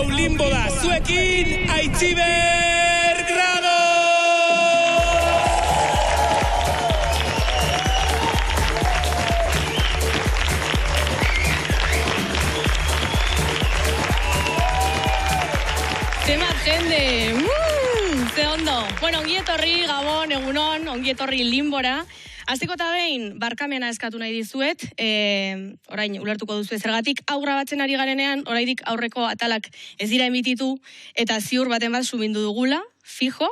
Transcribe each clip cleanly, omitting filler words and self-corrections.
hau limbo da, zuekin Aitziber Grado! Zemat jende, ze ondo. Bueno, ongietorri Gabon, egunon, ongietorri Limbora. Hasteko eta behin, barkamena eskatu nahi dizuet, orain ulertuko duzu zergatik, hau grabatzen ari garenean, oraidik aurreko atalak ez dira emititu, eta ziur baten bat sumindu dugula, fijo,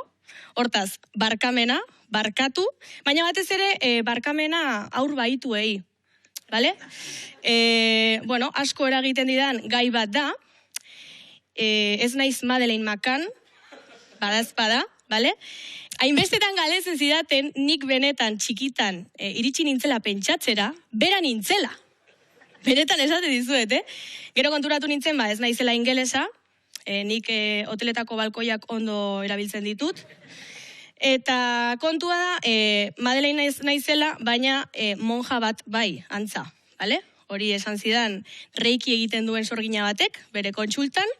hortaz, barkamena, barkatu, baina batez ere, barkamena aur baituei, bale? Bueno, asko eragiten didan gai bat da, ez naiz Madeleine McCann, badazpada, bale? Hainbestetan galezen zidaten, nik benetan txikitan iritsi nintzela pentsatzera, bera nintzela. Benetan esate dizuet, Gero konturatu nintzen, ez naizela ingelesa, nik hoteletako balkoiak ondo erabiltzen ditut. Eta kontua da, Madeleine naizela, baina monja bat bai, antza, bale? Hori esan zidan, reiki egiten duen sorgina batek, bere kontsultan,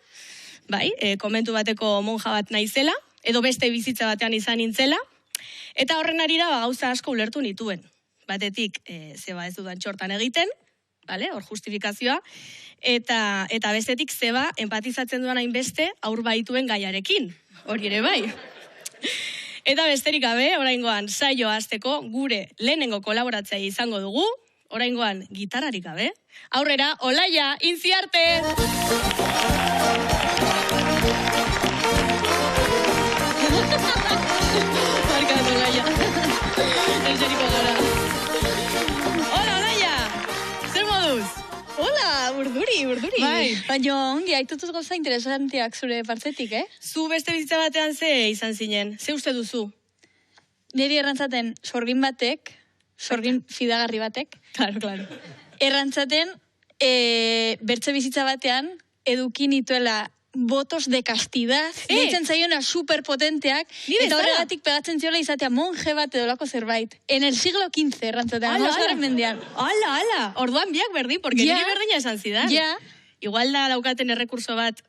bai, komentu bateko monja bat naizela, edo beste bizitza batean izan nintzela, eta horren arira gauza asko ulertu nituen. Batetik, zeba ez dudan txortan egiten, hor justifikazioa, eta bestetik zeba empatizatzen duan hainbeste aur baituen gaiarekin, hori ere bai. Eta besterik gabe, oraingoan saio hasteko gure lehenengo kolaboratzaile izango dugu, oraingoan gitarrarik gabe, aurrera, Olaia Intziarte! Barkatu, Olaia. Erxeriko gara. Hola, Olaia! Zer moduz? Hola, urduri. Bai. Baina ongi, haitutuz gauza interesantiak zure partzetik, Zu beste bizitza batean ze izan zinen? Ze uste duzu? Neri errantzaten sorgin batek, sorgin fidagarri batek. Claro. Errantzaten, bertze bizitza batean, eduki nituela botos de castidad, deitzen zaiona superpotenteak, eta horregatik pegatzen ziola izatea monje bat edolako zerbait. En el siglo XV, errantzaten, amazaren mendean. Ala, orduan biak berdi, porque niri berdina esan zidan. Ja. Igual da daukaten errekurso bat,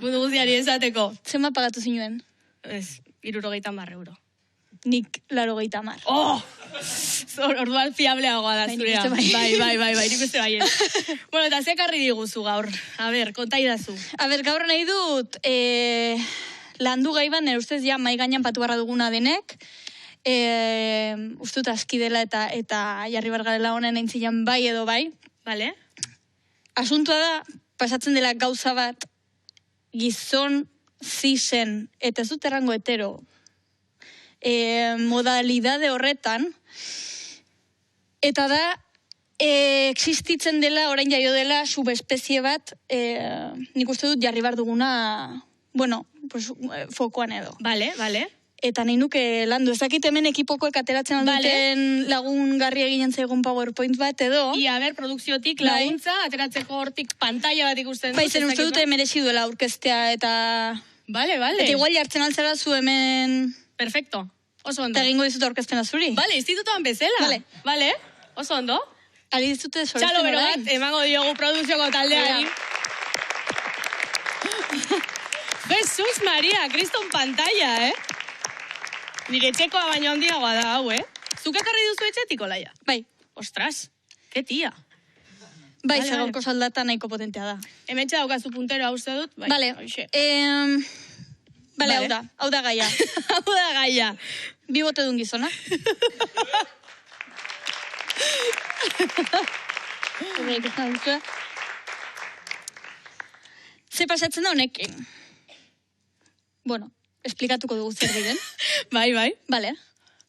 mundu guztiari esateko. Zema pagatu zinuen? Ez, 60 euro. Nik 80. Oh! Orduan fiableagoa da zurea. Bai, nik uste bai. Bueno, eta ze karri diguzu gaur? A ber, konta idazu. A ber, gaur nahi dut, landu gaiban, ustez ja mai gainan patu barra duguna denek, ustut aski dela eta jarri bargarela honen aintzilan bai edo bai. Vale. Asuntua da, pasatzen dela gauza bat, gizon, zisen, eta ez dut errango hetero, modalidade horretan, eta da, existitzen dela, orain jaio dela, subespezie bat, nik uste dut jarri bar duguna, bueno, pues, fokoan edo. Vale. Eta nahi nuke landu, ezakit hemen ekipokoek ateratzen alduten lagungarri eginen zaigun PowerPoint bat edo. Ia, ber, produkziotik laguntza, ateratzeko hortik pantalla bat ikusten. Baizen uste dute merezi duela aurkeztea eta... Vale. Eta igual jartzen altzara zu hemen... Perfecto, oso ondo. Eta egingo dizut aurkezpena zuri. Vale, institutoan bezala. Vale, oso ondo. Ali dizute sortzen orain. Txalo bero bat, emango diogu produzioko taldeari. Jesus Maria, kriston pantalla, Nire etxekoa baino handiagoa da, hau, Zuk ekarri duzu etxetik, Olaia? Bai. Ostras, ke tia. Bai, zegoenko soldata nahiko potentea da. Hementxe daukazu puntero hau uste dut? Bale, hau da gaia. Hau da gaia. Bi bote dun gizona. Ze pasatzen da honekin? Bueno, esplikatuko dugu zer diren. Bai. Bale.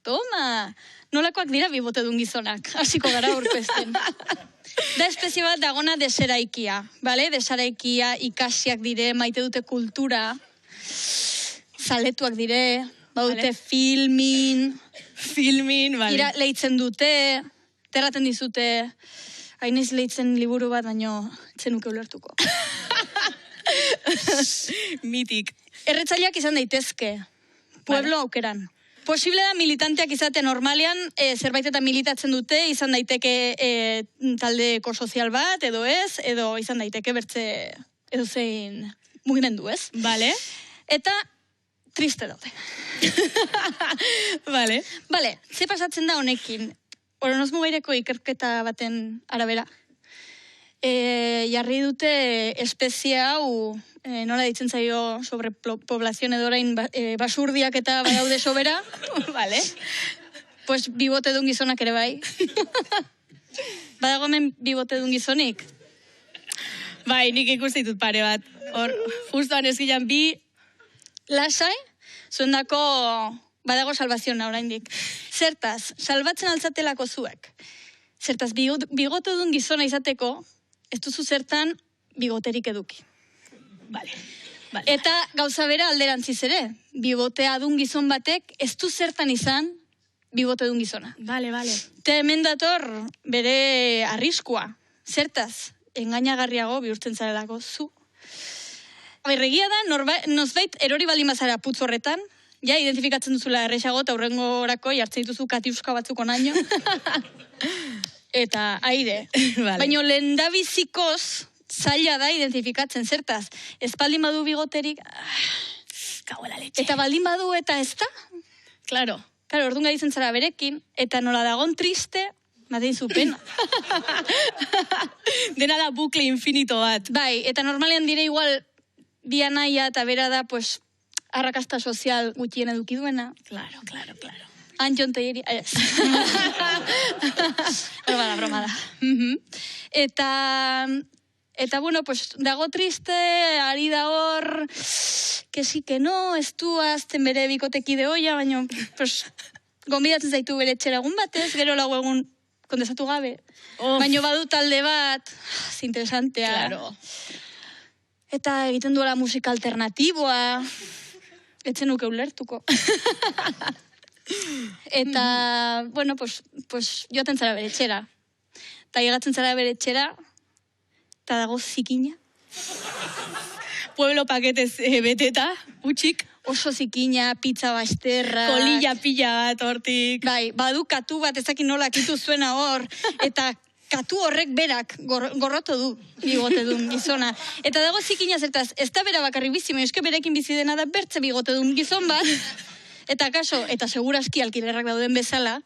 Toma! Nolakoak dira bi bote dun gizonak. Hasiko gara aurkezten. Da espezie bat dagona deseraikia. Bale? Deseraikia ikasiak dire, maite dute kultura, zaletuak dire, baute filmin, bale. Leitzen dute, terraten dizute, hainez leitzen liburu bat, baino txenuke ulertuko. Mitik. Erretzaileak izan daitezke, pueblo aukeran. Posible da militanteak izate normalean, zerbait eta militatzen dute, izan daiteke taldeko sozial bat, edo ez, edo izan daiteke bertze edo zein mugimendu, ez? Vale. Eta triste daude. Vale. Bale, ze pasatzen da honekin? Oronoz mugaireko ikerketa baten arabera. Jarri dute espezie hau, nola ditzen zaio sobrepoblazione dorain basurdiak eta badaude sobera. Vale. Pues bibote dun gizonak ere bai. Badago hemen bibote dun gizonik? Bai, nik ikusi ditut pare bat. Hor, justuan eskilan bi... Lasai, zuendako badago salvaziona oraindik. Zertaz, salbatzen altzatelako zuek. Zertaz, bigote dun gizona izateko, ez duzu zertan bigoterik eduki. Vale. Eta gauza bera alderantziz ere, bibotea dun gizon batek ez du zertan izan bibote dun gizona. Vale. Eta hemen dator bere arriskua. Zertaz, engainagarriago bihurtzen zarelako zu. Berregia da, nozbait erori baldin bazara putz horretan, ja, identifikatzen duzula erresago eta hurrengorako jartzen dituzu katiuska batzuk onaino. Eta aire. Vale. Baina lehendabizikoz zaila da identifikatzen, zertaz. Ez baldin badu bigoterik... Kago la leche. Eta baldin badu eta ez da? Claro. Claro, orduan gaitzen zara berekin, eta nola dagon triste, maten zu pena. Dena da bukle infinito bat. Bai, eta normalean dire igual bi anaia eta bera da, pues, arrakasta sozial gutxien eduki duena. Claro. Antxon Teieri, ez. Broma da. Eta, bueno, pues, dago triste, ari da hor, que sí, que no, ez du azten bere bikotekide hoia, baina, pues, gombidatzen zaitu bere txeragun batez, gero lau egun kondensatu gabe. Baina badu talde bat, interesantea. Claro. Eta egiten duela musika alternatiboa, etzen nuke ulertuko. Eta, bueno, pues joaten zara bere txera. Eta llegatzen zara bere txera, eta dago zikina. Pueblo paketez beteta, utxik. Oso zikina, pizza basterra. Kolilla pila bat hortik. Bai, badu katu bat ezakin nola kitu zuena hor. Eta katu horrek berak gorroto du, bigote dun gizona. Eta dago zikina zertaz, ez da bera bakarrik bizi, eske berekin bizi dena da bertze bigote dun gizon bat. Eta kaso, eta seguraski alkilerrak dauden bezala,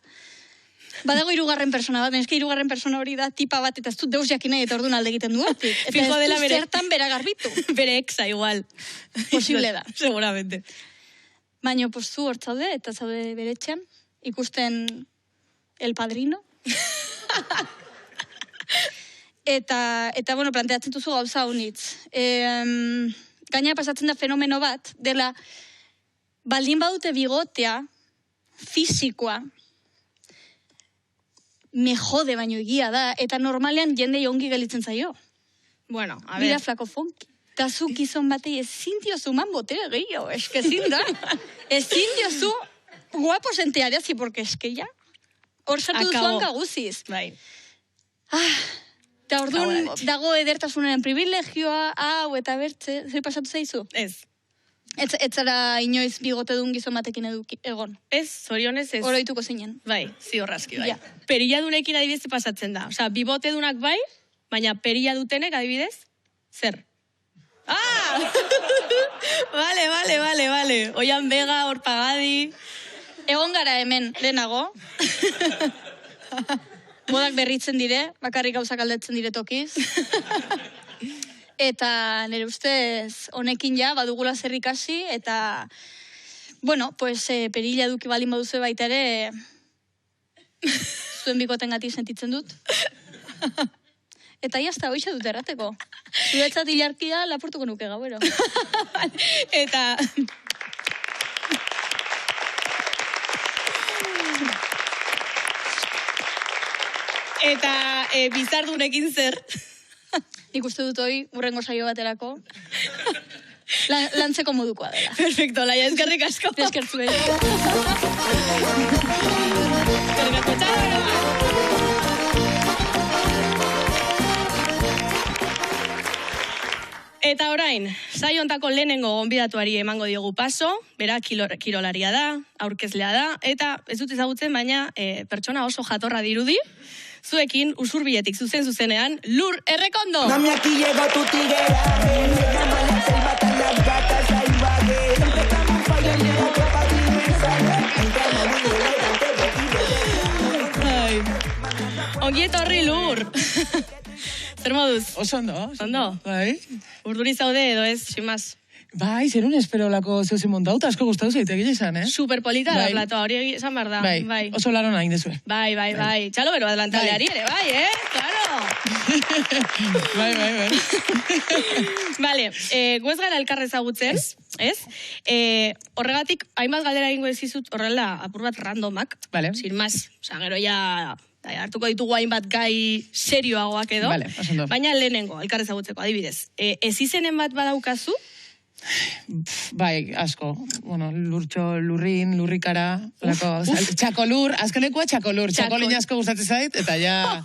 badago hirugarren persona bat, eske hirugarren persona hori da tipa bat, eta ez dut deus jakin nahi, eta orduan alde egiten du hortik. Eta Fijo ez du zertan bera garbitu. Bere exa igual. Posible da. Seguramente. Baina, pues zu hor zaude, eta zaude bere etxean, ikusten El Padrino. Eta, bueno, planteatzen duzu gauza honitz. Gaina pasatzen da fenomeno bat, dela, baldin badute bigotea, fisikoa, me jode baino egia da, eta normalean jende ongi gelitzen zaio. Bueno, a ver. Mira flako fonki. Eta zu gizon batei ezin diozu man botere gehiago, eske ezin da. Ezin diozu guapo senteareazi, porque eske ya. Hor sartu duzuan kaguziz. Bai. Eta orduan dago edertasunaren privilegioa, hau eta bertze, zer pasatu zaizu? Ez. Ez zara inoiz bigote dun gizon batekin egon. Ez, zorionez ez. Oroituko zinen. Bai, ziorrazki, bai. Ja. Perilla dunekin adibidez pasatzen da. Osea, bibote dunak bai, baina perilla dutenek adibidez, zer? Ah! Vale. Oian Vega, hor Pagadi. Egon gara hemen, lehenago. Modak berritzen dire, bakarrik gauzak aldatzen dire tokiz. Eta nire ustez honekin ja, badugula zer ikasi, eta, bueno, pues, perilla duki baldin baduzu baita ere, zuen bikoten gati sentitzen dut. Eta jazta, hoxe dut errateko. Zuetzat hilarkia lapurtuko nuke gauero. Eta... Eta bizardunekin zer? Nik uste dut hoi, urrengo saio baterako. Lantzeko modukoa dela. Perfecto, Laia, eskerrik asko. Eskertzu ere. Eskerrik asko, txau! Eta orain, saio hontako lehenengo gonbidatuari emango diogu paso, bera kirolaria da, aurkezlea da, eta ez dut ezagutzen, baina pertsona oso jatorra dirudi, zuekin usurbiletik zuzenean, Lur Errekondo! Mami, aquí llegó tu tiguera, me llama el bata Ongietorri lur. Zer moduz? Oso ondo. Ondo? Bai. Urduri zaude edo ez, simaz. Bai, zerun esperolako zeuzen montauta, asko gustatu zaite egile esan, Superpolita da Bai. platoa, hori esan behar da. Bai, oso laron hain dezue. Bai. Txalo bero adelantaleari ere, bai, Claro. Bai. Vale, guez gara elkarre ezagutzen, ez? Horregatik, hainbat galdera egingo ezizut horrela apur bat randomak. Vale. Sin más, oza, gero ja hartuko ditugu hainbat gai serioagoak edo. Vale, oso ondo. Baina lehenengo, elkarre ezagutzeko, adibidez. Ez izenen bat badaukazu? Bai, asko. Bueno, lurrin, lurrikara, txakolur, azkenekoa txakolur. Txakolin asko gustatzen zait, eta ja,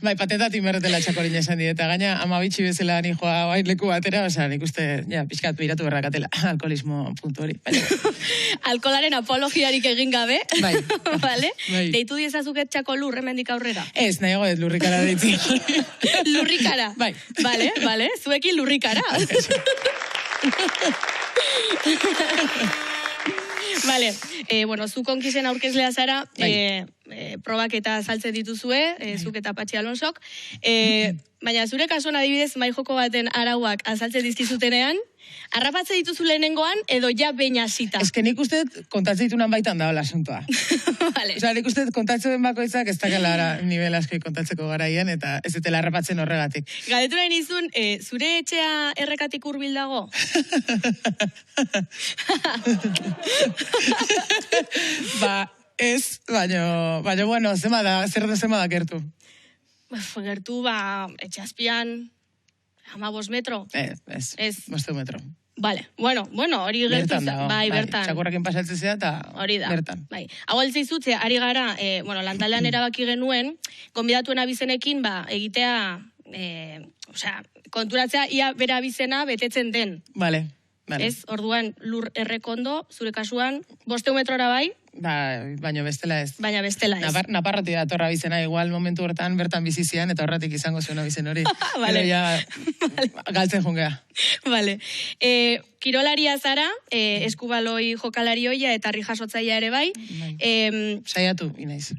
bai, patentati merretela txakolin esan dieta. Gaina, ama bitxi bezala ni joa bai leku batera, oza, nik uste, ja, pixkat biratu berrakatela, alkoholismo puntu hori. Alkolaren apologiarik egin gabe. Bai. Vale? Bai. Deitu diezazuket txakolur, hemendik aurrera. Ez, nahiago ez lurrikara deitzi. Lurrikara. Bai. Vale, zuekin lurrikara. Vale, bueno, zu konkisen aurkezlea zara, probak eta saltzen dituzue, zuk eta Patxi Alonsok, baina zure kasuan adibidez, mai joko baten arauak azaltzen dizkizutenean, harrapatze dituzu lehenengoan edo ja behin hasita. Ez que nik uste kontatzen ditunan baitan da hola asuntoa. Vale. Osa, nik uste kontatzen bakoitzak ez dakela nivel asko kontatzeko garaian, eta ez dutela harrapatzen horregatik. Galdetu nahi nizun, zure etxea errekatik hurbil dago? Ez, baina, bueno, zema da gertu. Gertu, etxazpian, 15 metro? Ez, 5 metro. Vale, bueno, hori gertu. Bertan da, bertan. Txakurrakin pasatzen zea, eta hori da. Bertan. Bai. Hau altzizutze, ari gara, lantaldean erabaki genuen, gonbidatuen abizenekin, egitea, konturatzea, ia bera abizena betetzen den. Vale. Ez, orduan, lur errekondo, zure kasuan, 5 metrora bai? Baina bestela ez. Baina bestela ez. Naparrati da torra bizena, igual momentu hortan bertan bizizian, eta horretik izango zuen abizen hori. Vale. Galtzen jungea. Vale. Kirolaria zara, eskubaloi jokalari hoia eta harri jasotzaia ere bai. Saiatu, inaiz.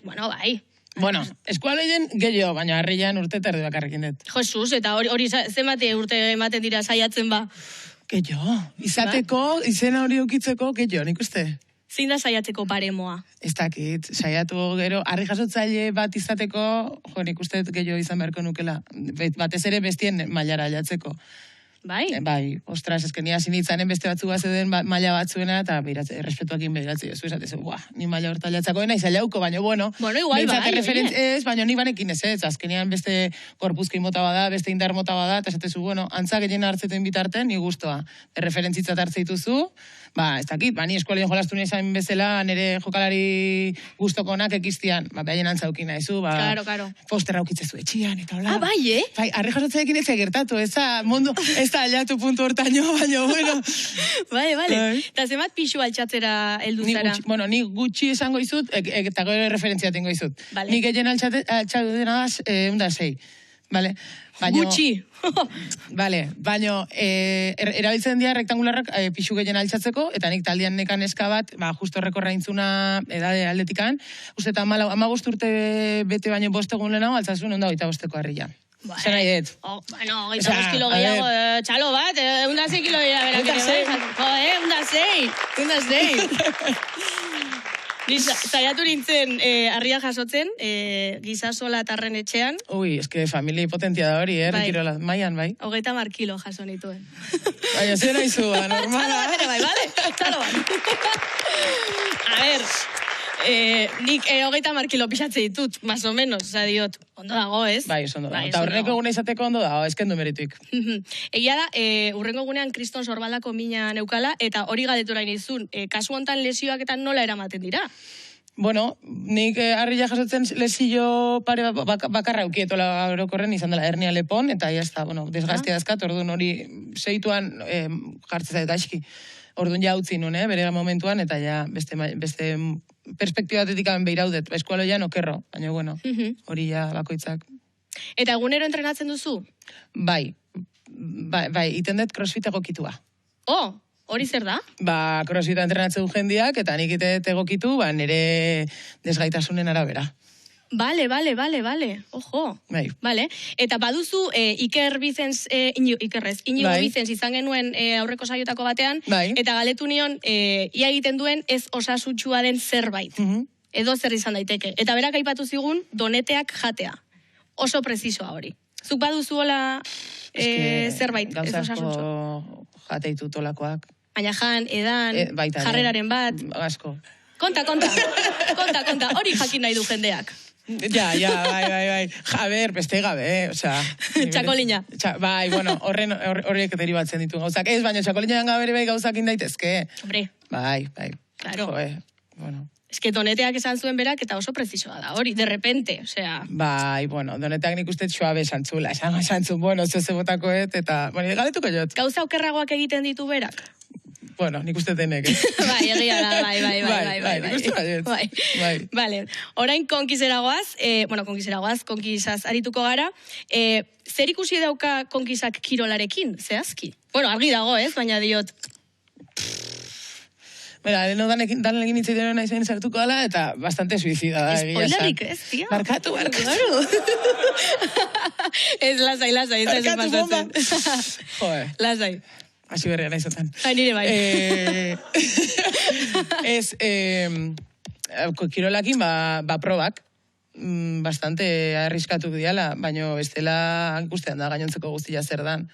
Bueno, bai. Bueno, eskualoien gehiago, baina harrian urte eta erdi bakarrekin dut. Jesus, eta hori zenbate urte ematen dira saiatzen ba? Gehiago. Izateko, izena hori ukitzeko, gehiago, nik uste. Zein da saiatzeko baremoa? Ez dakit, saiatu gero, harri jasotzaile bat izateko, nik uste gehiago izan beharko nukela. Batez ere bestien mailara aldatzeko. Bai? Bai, ostras, eskenia sinitzanen beste batzu zeuden maila batzuena, eta errespetuakin behiratzen jozu, esatezu, ni maila horta aldatzako, nahi zailauko, baina bueno. Bueno, igual bai. Ez, baina ni banekin ez, azkenean beste korpuzkin mota bada, beste indar mota bada, eta esatezu, bueno, antza gehien hartzeten bitarten, ni guztua. Erreferentzitzat hartzeituzu, ez dakit, ni eskualean jolastu nizan bezala, nire jokalari gustokonak ekiztian, behaien antzaukin nahizu, Claro. posterra ukitzezu etxian, eta hola. Bai, Bai, harri jasotzaekin ez gertatu, ez da aliatu puntu hortaino, baina, bueno. Vale. Eta zemat pixu altxatzera heldu zara? Bueno, ni gutxi esango izut, eta gero referentzia tengo izut. Vale. Ni gehien altxatu dena da, 6. Vale? Gutxi. Vale, baina erabiltzen dira rektangularrak pixu gehien altxatzeko, eta nik taldean nekan eska bat, justo rekorra intzuna edade aldetikan, uste eta 15 urte bete baino 5 egun lehenago, altzazun onda 25ko harria. Zer nahi dut? Bueno, 25 kilo gehiago, txalo bat, 106 kilo dira berak ere bai. 106. Ni saiatu nintzen harria jasotzen, gizasola tarren etxean. Ui, eske familia potentia da hori, Rikirola, maian, bai. 30 kilo jaso nituen. Baina, zer nahi zu, normala. Txalo bat ere bai, bale? Txalo bat. A ver, nik 30 kilo pixatze ditut, más o menos, diot, ondo dago, ez? Bai, ondo dago. Eta horreko eguna izateko ondo dago, eskendu merituik. Egia da, urrengo egunean kriston sorbaldako mina neukala, eta hori galdetura inizun, kasu hontan lesioak eta nola eramaten dira? Bueno, nik harria jasotzen lesio pare bakarra ukietola orokorren izan dela hernia lepon, eta jazta, bueno, desgaztea dazkat, orduan hori seituan jartzeza eta eski. Orduan ja utzi nun, bere momentuan, eta ja beste perspektibatetik behiraudet, eskualoian okerro, baina bueno, hori ja bakoitzak. Eta egunero entrenatzen duzu? Bai, iten dut crossfit egokitua. Hori zer da? Crossfit entrenatzen du jendiak, eta nik ite egokitu, nire desgaitasunen arabera. Bale. Ojo. Bai. Bale. Eta baduzu Iker Bizens, Inigo Bai. Bizens izan genuen aurreko saiotako batean, Bai. eta galetu nion ia egiten duen ez osasutsua den zerbait. Edo zer izan daiteke. Eta berak aipatu zigun doneteak jatea. Oso precisoa hori. Zuk baduzu hola zerbait ez Gauza osasutsua. asko jateitu tolakoak. Baina jan, edan, Baita ere. jarreraren bat. Asko. Konta. Hori jakin nahi du jendeak. Ja, bai. Jaber, beste gabe, osea. Txakolina. Bai, bueno, horrek deribatzen ditu gauzak. Ez, baina txakolinan gabe bai gauzak indaitezke. Hombre, Bai. Claro. Bueno. es que doneteak esan zuen berak eta oso prezisoa da, hori, de repente, osea. Bai, bueno, donetak nik uste suabe esantzula. Esantzun, bueno, zeu botakoet, eta, bueno, galetuko jot. Gauza okerragoak egiten ditu berak. Bueno, nik uste denek, Bai, egia da, bai. Nik uste baiet. Bai. Vale, orain konkizeragoaz, konkizaz arituko gara. Zer ikusi dauka konkizak kirolarekin, zehazki? Bueno, argi dago, ez? Baina diot, Bera, danekin hitz egiten nahi zen sartuko dela, eta bastante suizida da, egia esan. spoilerik, ez, tia? Barkatu. Claro. Ez, lasai, ez da Barkatu bomba. pasatzen. Joder, Lasai. hasi berria nahi zotan. Nire bai. Ez, kirolakin, ba probak, bastante arriskatu diala, baina bestela gustean da gainontzeko guztia zer dan.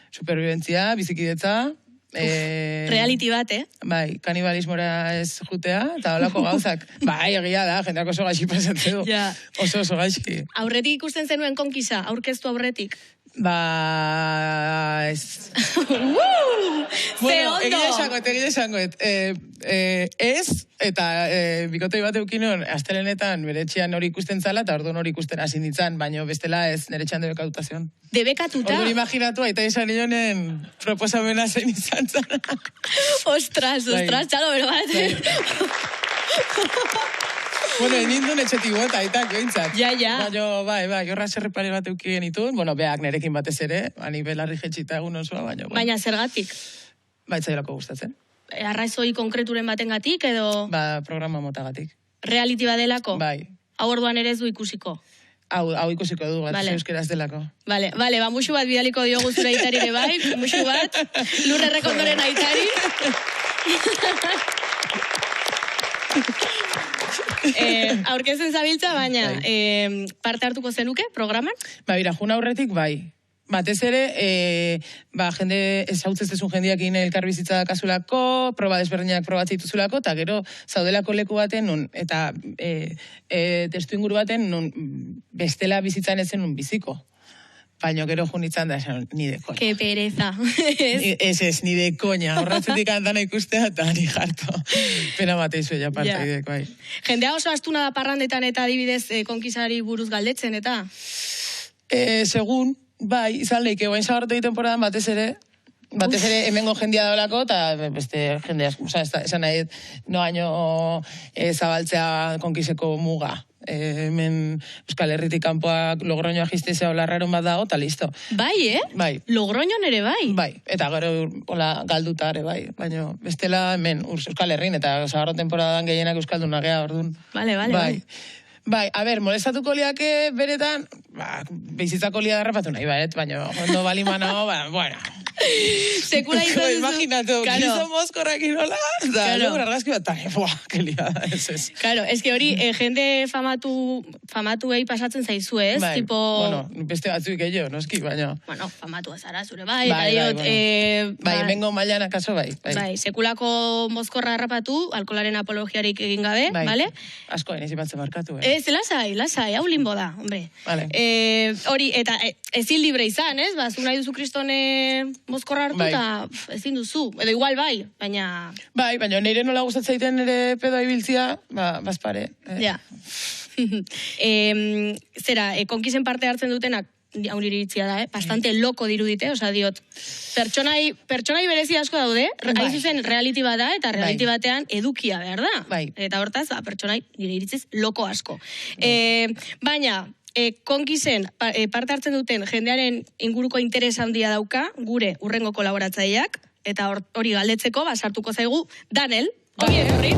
Superviventzia, bizikidetza, Reality bat, bai, kanibalismora ez jutea, eta holako gauzak. Bai, egia da, jendeak oso gaixi pasatzen du. Ja. Oso gaixi. Aurretik ikusten zenuen konkiza, aurkeztu aurretik. Ba, ez. Ze ondo! Egia esangoet. Ez, eta bikotei bat eukinon, astelenetan bere etxean hori ikusten zala, eta orduan hori ikusten hasi nintzen, baina bestela ez nire etxean debekatutazion. Debekatuta? Orduan imaginatu, aita esan nionen proposamena zen izan zara. Ostras, txalo bero bat. Bueno, enindun etxetik bota, eta jointzat. Ja. Baina, bai, horra zerrepare bat eukien itun, bueno, beak nerekin batez ere, ani belarri jetxita egun osoa, baina... Bueno. Baina zergatik? Baitzailako gustatzen. Arraizoi konkreturen batengatik edo Ba, programa motagatik. reality badelako? Bai. Hau orduan ere ez du ikusiko. Hau ikusiko du, bat Vale. euskeraz delako. Vale, ba, musu bat bidaliko diogu zure aitari ere bai, musu bat, Lurre Rekondoren aitari. Aurkezen zabiltza, baina parte hartuko zenuke programan? Ba, bira, juna aurretik, bai. Batez ere, jende ezautzezun jendiakin elkarbizitza dakasulako, proba desberdinak probatzituzulako, eta gero zaudelako leku baten nun, eta testu inguru baten nun bestela bizitzan ezen nun biziko. Baina gero junitzan da esan, nide koña. Que pereza. Ez, nide koña. Horratzetik andana ikustea eta ni jarto. Pena bat eizu ja partaidek, bai. Jendea oso astuna da parrandetan eta adibidez konkizari buruz galdetzen, eta? Segun, bai, izan leike, guain zagarrotei temporadan batez ere hemengo jendia daulako, eta beste jendea, esan nahi, no zabaltzea konkizeko muga. Hemen Euskal Herritik kanpoak Logroñoa jistezea olarraron bat dago, eta listo. Bai, Bai. Logroñon ere bai? Bai, eta gero hola galduta ere bai, baina bestela hemen Euskal Herrin, eta zagarro temporadan gehienak Euskalduna gea, orduan. Bai. Bai, a ber, molestatuko liake beretan, bizitzako lia darrapatu nahi, baina ondo balimano, bueno. Sekula izan duzu. Imaginatu, gizon mozkorrakin hola, da, luego argazki bat, que liada, ez. Claro, es que hori, jende famatuei pasatzen zaizu, ez? Bai, Tipo... bueno, beste batzuik gehiago, noski, baina... Bueno, famatua zara, zure bai, Bai, hemengo mailan akaso bai. Bai, sekulako mozkorra harrapatu, alkolaren apologiarik egin gabe, vale? Asko, eniz ipatzen barkatu, Ez, lasai, hau limbo da, hombre. Vale. Hori, eta ezin libre izan, ez? Ba, zu nahi duzu kristone mozkorra hartu, eta ezin duzu. Edo igual bai, baina... Bai, baina nire nola gustatzaiten ere pedoa ibiltzia, bazpare. Ja. Zera, konkizen parte hartzen dutenak, hau nire iritzia da, bastante loko dirudite, oza, diot, pertsonai berezi asko daude, hain zuzen reality bat da, eta reality batean edukia, behar da? Bai. Eta hortaz, pertsonai nire iritziz loko asko. Baina, konkizen parte hartzen duten jendearen inguruko interes handia dauka, gure urrengo kolaboratzaileak, eta hori galdetzeko, sartuko zaigu, Danel, hori.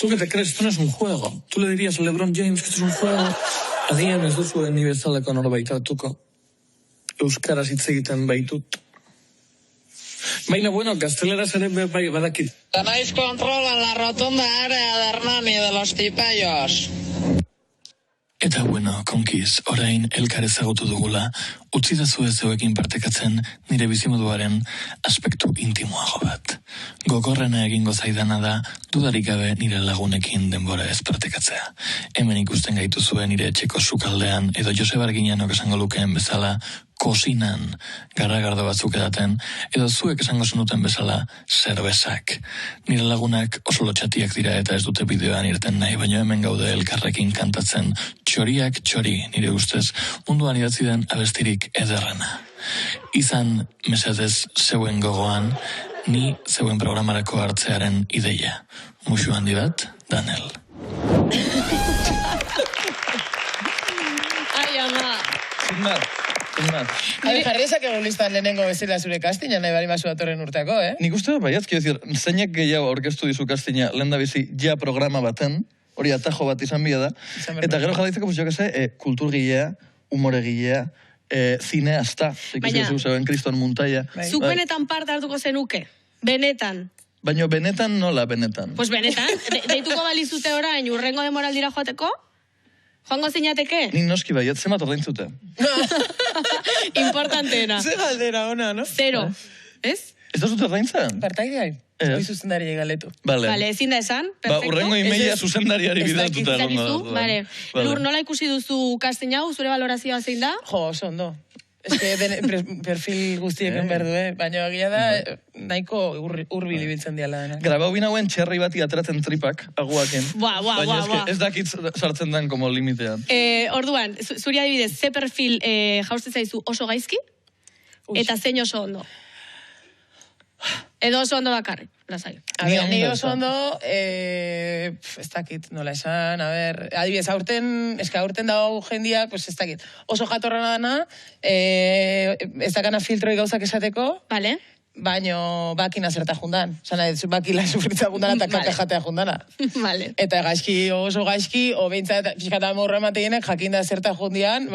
¿Tú qué te crees? Esto no es un juego. ¿Tú le dirías a LeBron James que esto es un juego? Agian ez duzuen ni bezaleko norbait hartuko. Euskaraz hitz egiten baitut. Baina, bueno, gazteleraz ere bai badakit. Tenéis control en la rotonda área de Hernani de los Cipayos. Eta bueno, konkiz, orain elkar ezagutu dugula, utzi dazue zeuekin partekatzen nire bizimoduaren aspektu intimoago bat. Gogorrena egingo zaidana da, dudarik gabe nire lagunekin denbora ez partekatzea. Hemen ikusten gaituzue nire etxeko sukaldean, edo Joseba Arginanok esango lukeen bezala, kosinan garagardo batzuk edaten, edo zuek esango zenuten bezala zerbezak. Nire lagunak oso lotxatiak dira eta ez dute bideoan irten nahi, baina hemen gaude elkarrekin kantatzen txoriak txori, nire ustez, munduan idatzi den abestirik ederrena. Izan mesedez zeuen gogoan, ni zeuen programarako hartzearen ideia. Muxu handi bat, Danel. Ai, ama. Sin más. Jarri esakegun listan lehenengo bezala zure kastina, nahi bari masu datorren urteako, eh? Nik uste dut baiat, quiero decir, zeinek gehiago aurkeztu dizu kastina lehen da bizi ja programa baten, hori atajo bat izan bia da, eta gero jarraitzeko, pues jo que sé, kulturgilea, humoregilea, zineasta, ikusi zeuen Kriston Muntaia. Zuk benetan parte hartuko zenuke? Benetan? Baina benetan nola benetan? Pues benetan, deituko balizute orain urrengo demoraldira joateko? Joango zinateke? Ni noski baiat, zemat ordaintzute. Importanteena. Ze galdera ona, no? 0. Ez? Ez da zute ordaintzen? Partaideai? Hoi zuzendari galetu. Vale, ezin da esan, perfecto. Urrengo emaila zuzendariari bidaltuta. Vale. Lur, nola ikusi duzu casting hau, zure valorazioa zein da? Jo, oso ondo. Ez que perfil guztieken berdu, baina egia da, nahiko urbil ibiltzen diala denak. Grabau binauen txerri bati atratzen tripak, aguaken. Baina ez dakit sartzen den como limitean. Orduan, zuri adibidez, ze perfil jauzte zaizu oso gaizki, eta zein oso ondo? Edo oso ondo bakarrik, lasai. Ni oso ondo, ez dakit, nola esan, adibidez, aurten dago jendia, pues ez dakit, oso jatorrena dana, ez dakana filtroi gauzak esateko, Vale. baino bakina zerta jundan. Zana, bakila sufritza jundana eta kaka jatea jundana. Vale. Eta oso gaizki, o behintzat, pixkata morra emateinek, jakinda zerta jundian,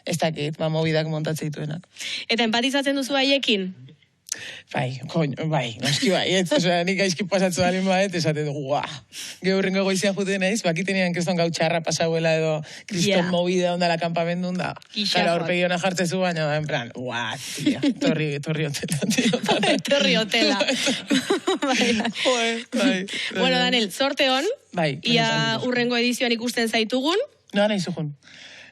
ez dakit, mobidak montatzea dituenak. Eta empatizatzen duzu haiekin? Bai, noski bai, nik gaizki pasatzu dalin baet, esate dugu, geurrengo goizian jute naiz, bakitenean kriston gau txarra pasauela edo kriston movida ondala kampamendun da. Gara horpegi hona jartzezu, baina, en plan, tia, torri hotela, tio. Torri hotela. Bueno, Daniel, sorte hon, ia urrengo edizioan ikusten zaitugun. Noa nahi zuhun.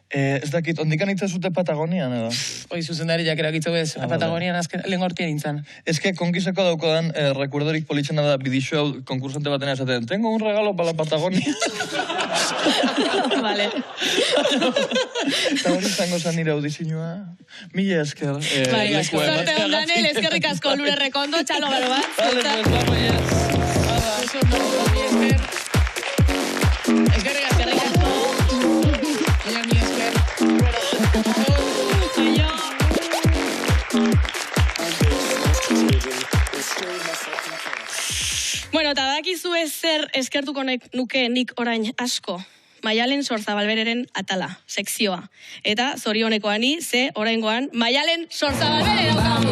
Ez dakit, ondikan itza zute Patagonian, edo? Hoi zuzendari jakera gitzu bez, Patagonian azken, lehen gortien nintzen. Ez que konkizeko daukodan, recuerdorik politxena da, bidixo hau konkursante batena esaten, tengo un regalo para la Patagonia. Vale. Eta hori zango zan nire audizinua. Mila esker. Sorte hon, Daniel, eskerrik asko lure rekondo, txalo garo bat. Vale, pues vamos, Eskerrik asko. Bueno, eta dakizu zer eskertuko nuke nik orain asko. Maialen Sorzabalbereren atala, sekzioa. Eta zorionekoani, ze oraingoan Maialen Sorzabalbere daukagu.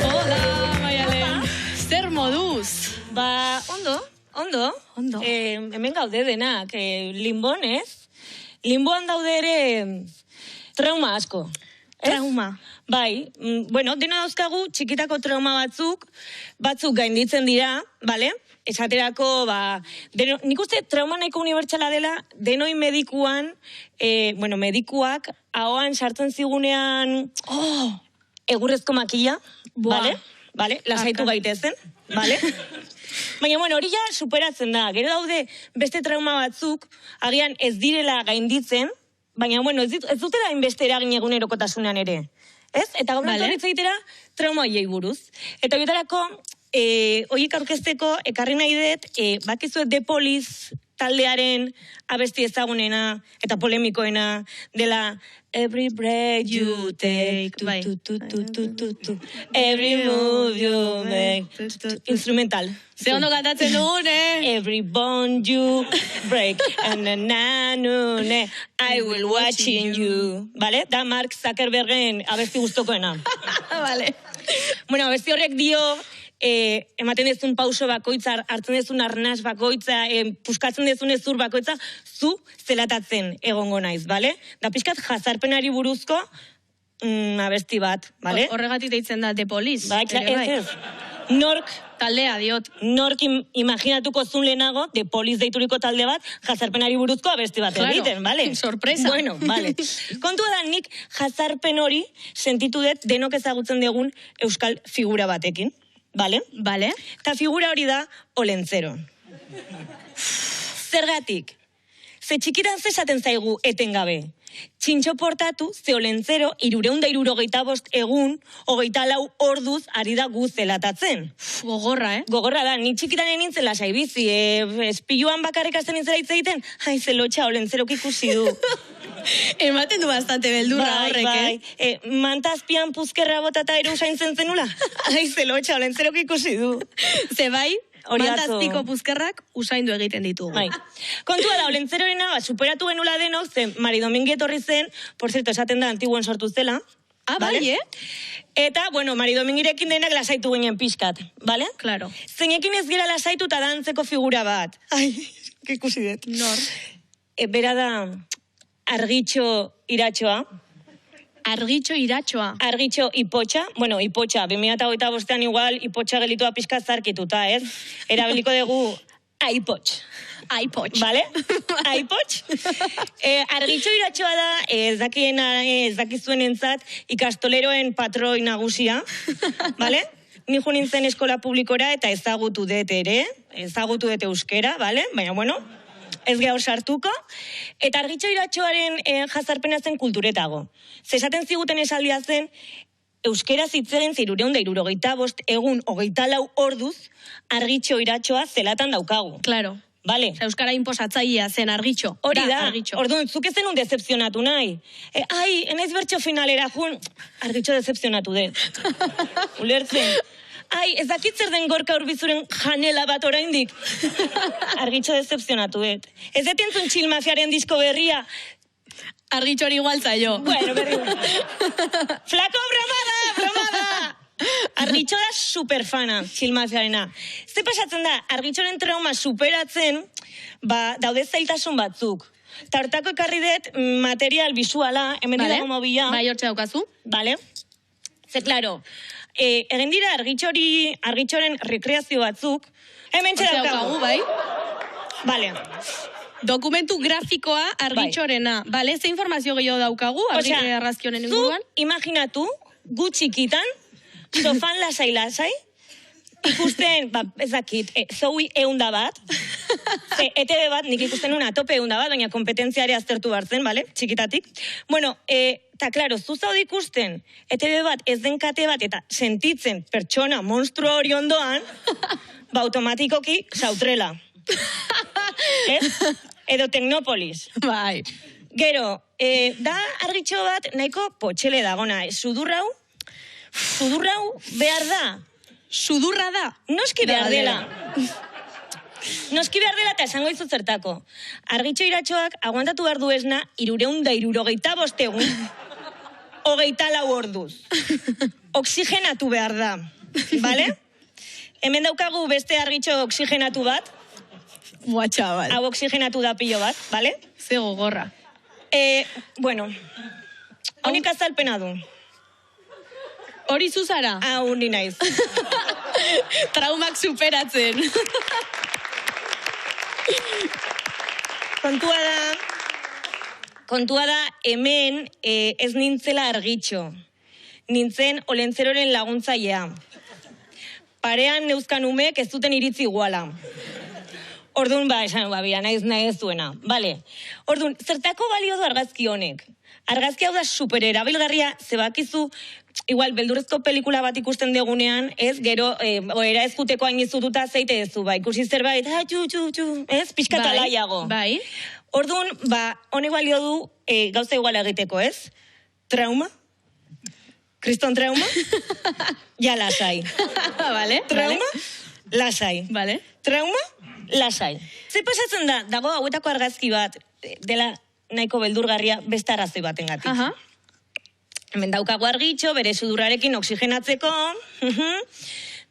Hola, Maialen. Zer moduz? Ondo. Hemen gaude denak, Linbon, ez? Linboan daude ere trauma asko. Trauma. Bai, bueno, dena dauzkagu txikitako trauma batzuk gainditzen dira, bale? Esaterako, nik uste trauma nahiko unibertsala dela, denoi medikuan, medikuak, ahoan sartzen zigunean, egurrezko makila, bale? Bale, lasaitu gaitezen, bale? Baina, hori ja superatzen da. Gero daude beste trauma batzuk, agian ez direla gainditzen, baina, ez dutela inbeste eragin egunerokotasunean ere. Ez? Eta gaur natorritza egitera trauma horiei buruz. Eta horietarako, horiek aurkezteko, ekarri nahi dut, bakizuet depoliz taldearen abesti ezagunena eta polemikoena dela Every breath you take, every move you make, instrumental. Ze ondo kantatzen dugun, Every bond you break, I will watching you. Vale? Da Mark Zuckerbergen abesti guztokoena. Vale. Bueno, abesti horrek dio, ematen dezun pauso bakoitza, hartzen dezun arnaz bakoitza, puskatzen dezun ezur bakoitza, zu zelatatzen egongo naiz, bale? Da pixkat jazarpenari buruzko abesti bat, bale? Horregatik deitzen da The Police. Bai, ez. Nork taldea diot. Nork imaginatuko zun lehenago, The Police deituriko talde bat, jazarpenari buruzko abesti bat egiten, bale? Sorpresa. Bueno, bale. Kontua da, nik jazarpen hori sentitu dut denok ezagutzen dugun euskal figura batekin. Bale? Bale. Ta figura hori da Olentzero. Zergatik? Ze txikitan zesaten zaigu etengabe. Txintxo portatu, ze Olentzero 365 egun, 24 orduz ari da gu zelatatzen. Gogorra, Gogorra da, ni txikitan nintzen lasai bizi, espiluan bakarrik azten nintzela hitz egiten, zelotxa Olentzerok ikusi du. Ematen du bastante beldurra horrek, Mantazpian puzkerra botata ere usaintzen zenula? Zelotxa Olentzerok ikusi du. Ze bai, mantazpiko puzkerrak usaindu egiten ditugu. Bai. Kontua da, Olentzerorena, superatu genula denok, ze Mari Domingi etorri zen, por cierto, esaten da, Antiguen sortu zela. Bai, Eta, bueno, Mari Domingirekin denak lasaitu ginen pixkat, bale? Claro. Zeinekin ez gira lasaitu eta dantzeko figura bat. Ai, ikusi dut. Nor? Bera da, Argitxo Iratxoa. Argitxo Iratxoa. Argitxo Ipotxa. Bueno, Ipotxa, 2025an igual, Ipotxa gelitua pixka zarkituta, ez? Erabiliko dugu Aipotx. Aipotx. Vale? Aipotx. Argitxo Iratxoa da, ez dakizuen entzat, ikastoleroen patroi nagusia. Vale? Ni jo nintzen eskola publikora eta ezagutu dut ere, ezagutu dut euskera, vale? Baina, bueno, ez geha sartuko. Eta Argitxo Iratxoaren jazarpena zen kulturetago. Zesaten ziguten esaldia zen, euskera zitzegen 365 egun 24 orduz, Argitxo Iratxoa zelatan daukagu. Claro. Vale. Euskara inposatzailea zen Argitxo. Hori da, orduan, zuk ezen un decepzionatu nahi. Enaiz bertxo finalera jun, Argitxo decepzionatu dut. Ulertzen. Ez dakit zer den Gorka Urbizuren janela bat oraindik. Argitxo decepzionatu dut. Ez detentzun Chill Mafiaren disko berria. Argitxo hori igual zailo. Bueno, berri. Flako, bromada! Argitxo da superfana, Chill Mafiarena. Ze pasatzen da, Argitxoren trauma superatzen, daude zailtasun batzuk. Tartako ekarri dut material visuala, hemen dago mobila. Bai, hortxe daukazu. Vale. Ze, klaro, egin dira Argitxoren rekreazio batzuk, hemen txedaukagu. Bai. Vale. Dokumentu grafikoa Argitxorena. Vale, ze informazio gehiago daukagu argazkionen inguruan? Zu imaginatu, gu txikitan, sofan lasai, ikusten, ez dakit, zoui 100 bat, ETV bat, nik ikusten una tope 100 bat, baina kompetentziare aztertu bartzen, vale, txikitatik. Bueno, eta klaro, zu zaude ikusten, ETV bat, ez den kate bat, eta sentitzen pertsona, monstru hori ondoan, automatikoki sautrela. Edo Teknopolis. Bai. Gero, da Argitxo bat nahiko potxele dagona, sudurrau behar da. Sudurra da? Noski behar dela. Noski behar dela eta esango izu zertako. Argitxo Iratxoak aguantatu behar duesna 365 egun 24 orduz. Oxigenatu behar da. Vale? Hemen daukagu beste Argitxo oxigenatu bat. Buah, txabal. Hau oxigenatu da pilo bat, vale? Ze gogorra. Bueno, honik azalpena du. Hori zuzara? Hau ni naiz. Traumak superatzen. Kontua da, hemen ez nintzela Argitxo. Nintzen Olentzeroren laguntzailea. Parean neuzkan umek ez zuten iritzi iguala. Orduan, esan, bia, nahi ez duena. Vale. Orduan, zertako balio du argazki honek? Argazki hau da super erabilgarria, zebakizu, igual, beldurrezko pelikula bat ikusten degunean, ez, gero, oera ezkuteko hain izututa zeite ezu, ikusi zerbait, ez, pixkata laiago. Bai. Orduan, honek balio du gauza igual egiteko, ez? Trauma? Kriston trauma? Ja lasai. Vale. Trauma? Lasai. Vale. Trauma? Lasai. Ze pasatzen da, dago hauetako argazki bat, dela nahiko beldurgarria beste arrazoi batengatik. Aha. Hemen daukago argitxo, bere sudurrarekin oxigenatzeko.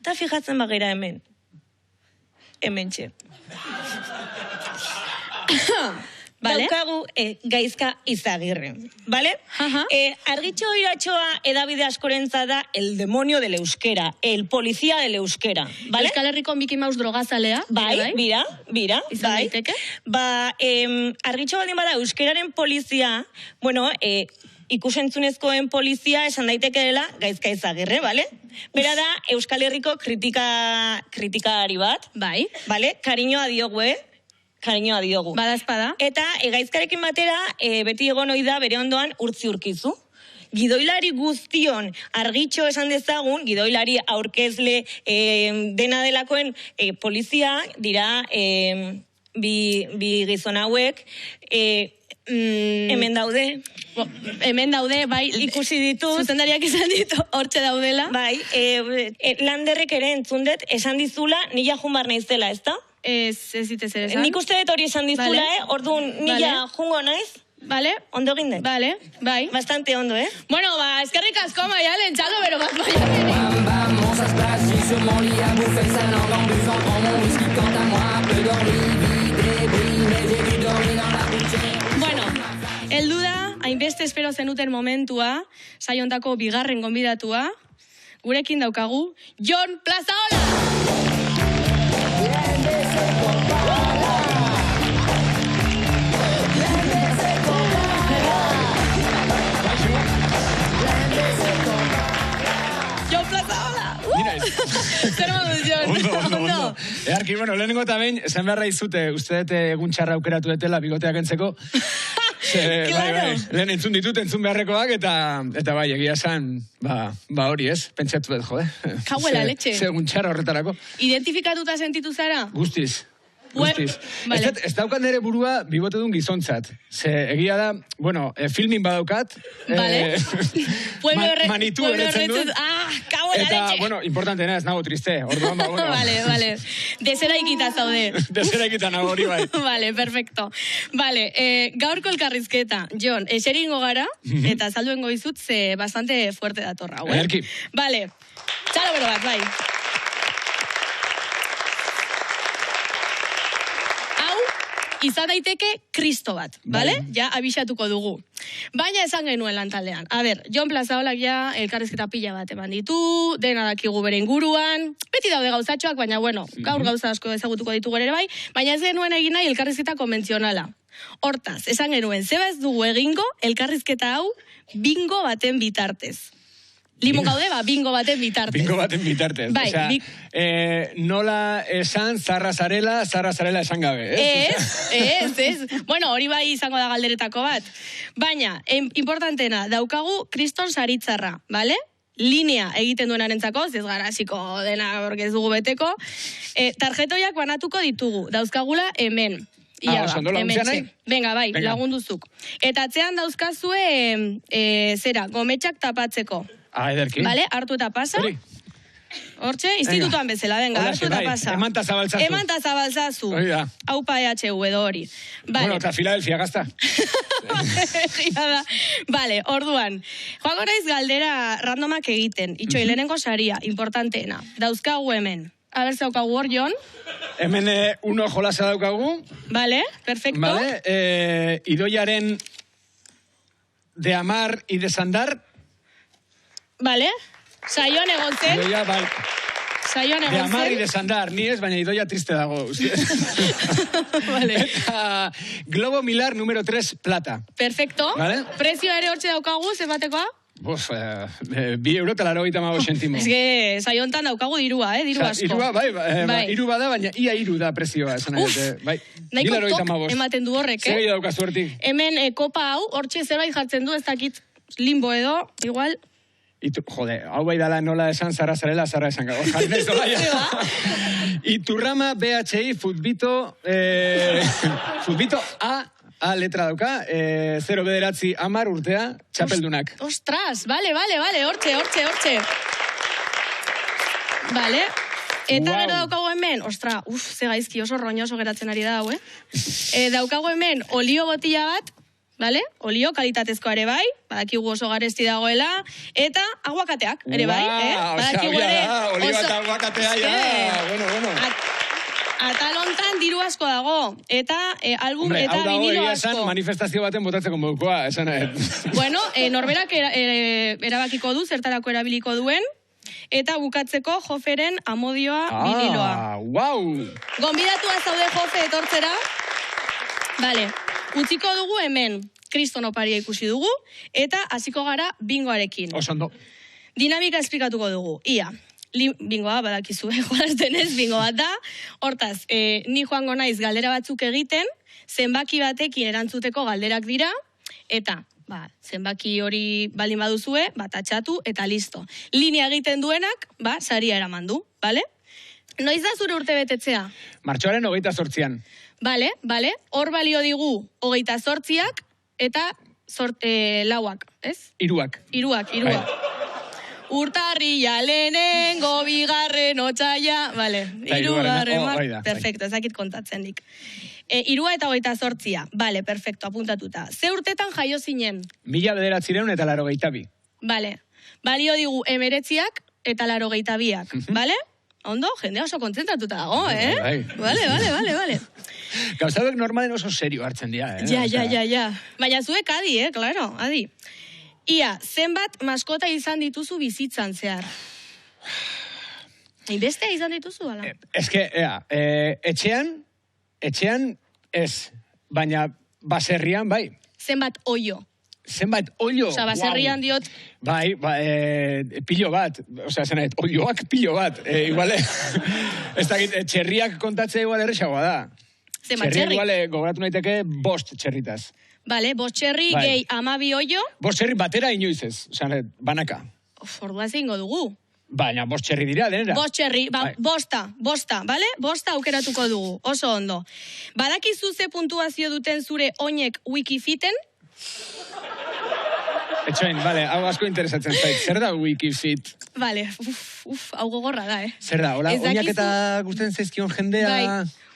Eta fijatzen bagera hemen. Hementxe. Vale. Daukagu Gaizka Izagirre. Vale? Argitxo iratxoa edabide askorentza da el demonio del euskera, el policía del euskera. Vale? Euskal Herriko Mickey Mouse drogazalea. Bai, bira. Izan daiteke. Argitxo baldin bada euskeraren polizia, bueno, ikusentzunezkoen polizia esan daiteke dela Gaizka Izagirre, bale? Bera da Euskal Herriko kritikari bat. Bai. Bale? Kariñoa diogu. Badazpada. Eta Gaizkarekin batera, beti egon ohi da bere ondoan urtzi urkizu. Gidoilari guztion argitxo esan dezagun, gidoilari aurkezle dena delakoen polizia dira bi gizon hauek, hemen daude. Hemen daude, bai, ikusi ditu. Zuzendariak esan ditu, hortxe daudela. Bai, Landerrek ere entzun dut, esan dizula, nila jumbar naizela, ez da? Ez dite zer esan. Nik uste dut hori esan dizula, orduan nila jungo naiz. Vale. Ondo egin dut. Vale, bai. Bastante ondo, Bueno, eskerrik asko, Maialen, txalo, bero bat Maialen. Vamos à se placer sur mon lit à bouffer sa langue en buvant mon whisky quant à moi, peu d'orly, vide, mais j'ai dû dormir dans la boutique. Bueno, heldu da, hainbeste espero zenuten momentua, saiontako bigarren gonbidatua, gurekin daukagu, Jon Plazaola! Jon Plazaola! Zer moduz, Jon? Ondo. Earki, bueno, lehenengo eta behin, esan beharra izute, uste dut egun txarra aukeratu detela bigoteak entzeko. Bai, lehen entzun ditut, entzun beharrekoak, eta bai, egia esan, hori ez, pentsatu dut, jode. Kauela letxe. Egun txarra horretarako. Identifikatuta sentitu zara? Guztiz. Ez daukat nire burua bigotedun gizontzat. Ze egia da, bueno, filmin badaukat. Manitu eretzen dut. Kauela letxe. Eta, bueno, importantena ez nago triste. Orduan, bueno. Vale. Desera ikita zaude. Desera ikita nago hori bai. Vale, perfecto. Vale, gaurko elkarrizketa. Jon, eseringo gara, eta salduengo izut, ze bastante fuerte datorra. Erki. Vale, txalo bero bat, bai. Izan daiteke kristo bat, bale? Ja, abixatuko dugu. Baina esan genuen lantaldean. A ber, Jon Plazaolak ja elkarrizketa pila bat eman ditu, dena dakigu bere inguruan, beti daude gauzatxoak, baina bueno, gaur gauza asko ezagutuko ditugu ere bai, baina ez genuen egin nahi elkarrizketa konbentzionala. Hortaz, esan genuen, zeba ez dugu egingo elkarrizketa hau bingo baten bitartez. Limon gaude, bingo baten bitartez. Bingo baten bitartez. Bai, nola esan zarra zarela esan gabe. Ez. Bueno, hori bai izango da galderetako bat. Baina, importantena, daukagu kriston saritzarra, bale? Linea egiten duenarentzako, ez gara hasiko dena ez dugu beteko. Tarjetoiak banatuko ditugu, dauzkagula hemen. Venga, bai, lagunduzuk. Eta atzean dauzkazue, gometxak tapatzeko. Ederki. Vale, hartu eta pasa. Hortxe, institutuan bezala, venga, hartu eta pasa. Emanta zabaltzazu. Emanta zabaltzazu. Aupa EHU edo hori. Bueno, eta Filadelfia gazta. Vale, orduan. Joango naiz galdera randomak egiten. Itxoi, lehenengo saria, importanteena. Dauzkagu hemen. A ber, zaukagu hor, Jon. Hemen uno jolasa daukagu. Vale, perfecto. Vale, Idoiaren de amar y de sandar. Vale, saioan egon zen. Idoia, bai. Saioan egon zen. De amar y de sandar, ni ez, baina Idoia triste dago. Vale. Eta Globo Milar número 3 plata. Perfecto. Vale. Prezio ere hortxe daukagu, zenbatekoa? €2,85 sentimo. Ez que, saiontan daukagu dirua, diru asko. Irua, iru bada, baina ia iru da prezioa, esan nahi. Bai. Nahiko tok ematen du horrek, Zer gehiago daukazu hortik? Hemen kopa hau, hortxe zerbait jartzen du, ez dakit limbo edo, igual... Jode, hau bai dala nola esan, zarra zarela, zarra esan gago. Jarnez dola ya. Iturrama, BHI, Futbito A letra dauka, 0 bederatzi 10 urtea, txapeldunak. Ostras, vale, hortxe. Vale. Eta gero daukago hemen, ze gaizki oso roñoso geratzen ari da, daukago hemen olio botila bat, vale? Olio kalitatezko ere bai, badakigu oso garesti dagoela, eta aguakateak ere bai, badakigu ere... Olio eta aguakatea, bueno. Atalontan diru asko dago, eta album eta vinilo asko. Hau dago esan manifestazio baten botatzeko modukoa, esan nahi. Bueno, norberak erabakiko du, zertarako erabiliko duen, eta bukatzeko Joferen amodioa viniloa. Wow! Gonbidatua zaude Jofe etortzera. Vale, utziko dugu hemen, kriston oparia ikusi dugu, eta hasiko gara bingoarekin. Osondo. Dinamika esplikatuko dugu. Ia, bingoa badakizu, joarazten ez, bingo bat da. Hortaz, ni joango naiz galdera batzuk egiten, zenbaki batekin erantzuteko galderak dira, eta zenbaki hori baldin baduzue, atxatu eta listo. Linea egiten duenak, saria eraman du, bale? Noiz da zure urte betetzea? Martxoaren 28an. Bale. Hor balio digu 28ak eta lauak, ez? Iruak. Urtarria lehenengo, bigarren otsaia, bale. Irugarren, perfecto, ezakit kontatzen dik. Irua eta 28a, bale, perfecto, apuntatuta. Ze urtetan jaio zinen? 1982. Bale, balio digu 19ak eta 82ak, bale? Ondo, jendea oso kontzentratuta dago, Bale. Gauzabek normalen oso serio hartzen dira, Ja. Baina zuek adi, claro, adi. Ia, zenbat maskota izan dituzu bizitzan zehar? Bestea izan dituzu, ala? Ez que, etxean ez, baina baserrian, bai. Zenbat oio? Osa, baserrian diot... Bai, pilo bat. Osea, zenet, oioak pilo bat. Igual, ez dakit, txerriak kontatzea igual errexagoa da. Zenbat txerri? Txerri igual, gogoratu naiteke 5 txerritaz. Bale, 5 txerri, gehi 12 oio. 5 txerri batera inoiz ez, osea, banaka. Ordua zeingo dugu. Baina, 5 txerri dira, denera. 5 txerri, bosta, bale? 5 aukeratuko dugu, oso ondo. Badakizu ze puntuazio duten zure oinek Wikifiten? Etxoin, bale, hau asko interesatzen zait. Zer da Wikifit? Bale, hau gogorra da, Zer da, hola, oinak eta gusten zaizkion jendea... Bai,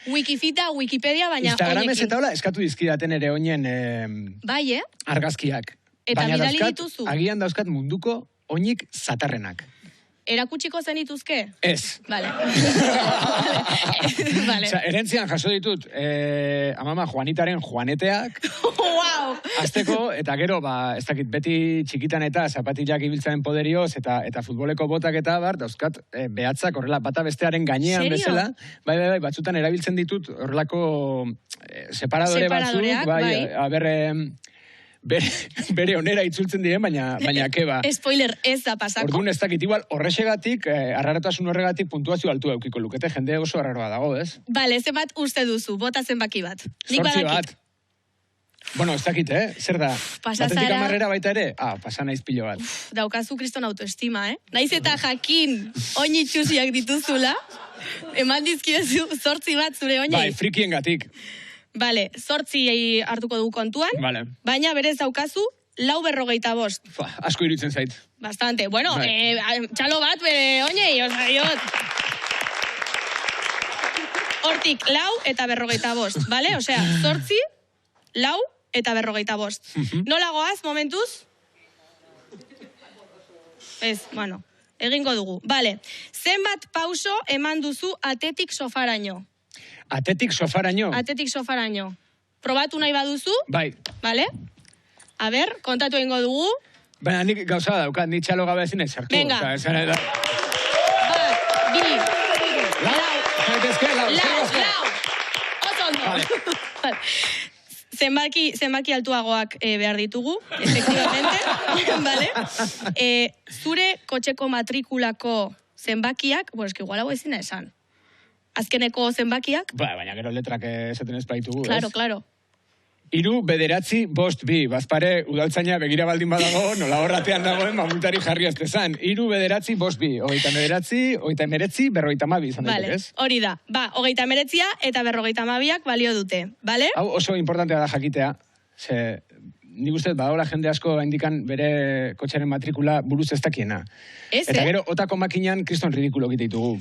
Wikifita, Wikipedia, baina Instagramez eta hola, eskatu dizkidaten ere oinen... Bai, argazkiak. Eta bidali dituzu? Agian dauzkat munduko oinik zatarrenak. Erakutsiko zenituzke? Ez. Vale. Osa, erentzian jaso ditut, amama Juanitaren Juaneteak. Wow! Azteko, eta gero, ez dakit, beti txikitan eta zapatilak ibiltzaren poderioz, eta futboleko botak eta dauzkat, behatzak horrela bata bestearen gainean bezala. Bai, batzutan erabiltzen ditut horrelako separadore batzuk. Bai, bere onera itzultzen diren, baina keba. Spoiler, ez da pasako. Orduan ez dakit, igual, horrexegatik, arrarotasun horregatik puntuazio altu eukiko lukete, jende oso arraroa dago, ez? Bale, zenbat uste duzu, bota zenbaki bat. 8 bat. Bueno, ez dakit, zer da? Batetik amarrera baita ere? Pasa naiz pilo bat. Daukazu kriston autoestima, Naiz eta jakin oinitxusiak dituzula, eman dizkidezu 8 bat zure oinei. Bai, frikien gatik. Bale, 8 hartuko dugu kontuan, baina berez daukazu 4,45. Asko iruditzen zait. Bastante. Bueno, txalo bat bere oinei, osaiot. Hortik, 4 eta 45, bale? Osea, 8, 4 eta 45. Nola goaz, momentuz? Ez, bueno, egingo dugu. Bale, zenbat pauso eman duzu atetik sofaraino? Atetik sofaraino? Atetik sofaraino. Probatu nahi baduzu? Bai. Bale? A ber, kontatu egingo dugu. Baina nik gauza daukat, nik txalo gabe ezin ezartu. Venga. Lau. Oso ondo. zenbaki altuagoak behar ditugu, efectivamente, vale? Zure kotxeko matrikulako zenbakiak, bueno, eski igual hau ezin da esan. Azkeneko zenbakiak? Baina gero letrak esaten ez baitugu, Claro, claro. 3, 9, 5, 2, bazpare udaltzaina begira baldin badago, nola horratean dagoen mamultari jarri ez dezan. 3, 9, 5, 2, 29, 39, 52 izan daiteke, ez? Hori da. 39 eta 52ak balio dute, bale? Hau oso importantea da jakitea. Ze, nik uste badagoela jende asko indikan bere kotxaren matrikula buruz ez dakiena. Eta gero, otako makinan kriston ridikulo egite ditugu.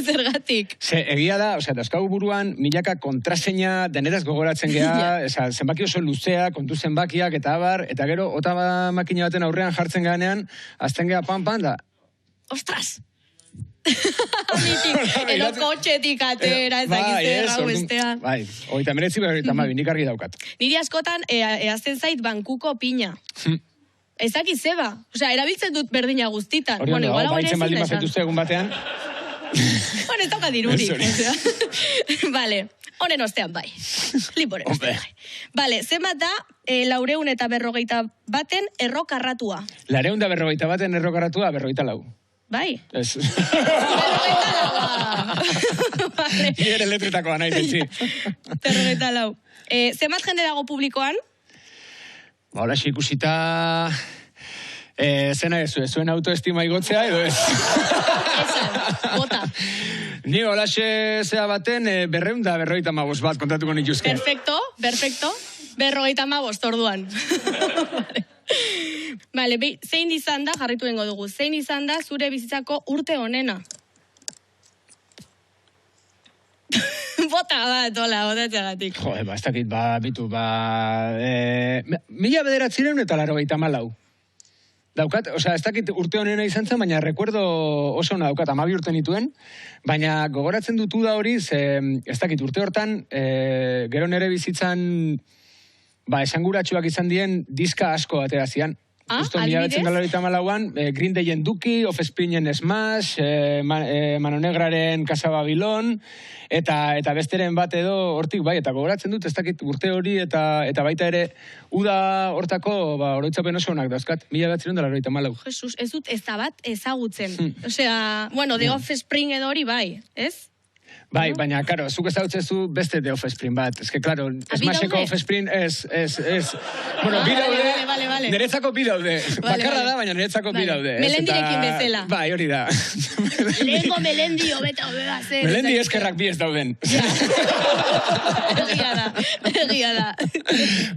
Zergatik. Ze, egia da, dauzkagu buruan, milaka kontraseina deneraz gogoratzen geha, zenbaki oso luzea, kontu zenbakiak eta abar, eta gero, ota makina baten aurrean jartzen ganean, azten geha pan, da. Ostras! Edo kotxetik atera, ez dakizte rau estea. Bai, 39, nik argi daukat. Niri askotan, eazten zait bankuko pina. Ez dakiz zeba. Osea, erabiltzen dut berdina guztitan. Hori ondo, baitzen baldin bazetuzte egun batean. Bueno, ez dauka diruri. Vale, honen ostean bai. Liboren ostean bai. Vale, zenbat da 400 eta 51 errokarratua? 400 eta 51 errokarratua, 54. Bai. Ez. Ni ere letretakoa nahi zentzi. 54. Zenbat jende dago publikoan? Hola, ikusita... zena ez, zuen autoestima igotzea edo ez? Esan, bota. Ni holaxe zea baten 255 bat kontatuko nituzke. Perfecto. 255 orduan. Vale, zein izan da, jarritu dengo dugu, zein izan da zure bizitzako urte honena? Bota bat, hola, botatxagatik. Joder, ez dakit, bitu, 1984. Daukat, ez dakit urte honena izan zen, baina recuerdo oso hona daukat, 12 urte nituen, baina gogoratzen dutu da hori, ez dakit urte hortan, gero nere bizitzan, esanguratsuak izan dien, diska asko atera zian. Justo, adibidez? 1984an, Green Dayen Duki, Offspringen Smash, Mano Negraren Casa Babilon, eta besteren bat edo hortik eta gogoratzen dut, ez dakit urte hori, eta baita ere, uda hortako, oroitzapen oso honak dauzkat, 1984. Jesus, ez dut ez da bat ezagutzen. Osea, bueno, The Offspring edo hori bai, ez? Bai, baina, karo, zuk ezagutzezu beste de Offspring bat. Ez que, klaro, Smasheko Offspring ez... Bueno, bi daude, niretzako bi daude. Bakarra da, baina niretzako bi daude. Melendirekin bezala. Bai, hori da. Lehenko Melendi hobeta hobea zer. Melendi eskerrak bi ez dauden. Egia da.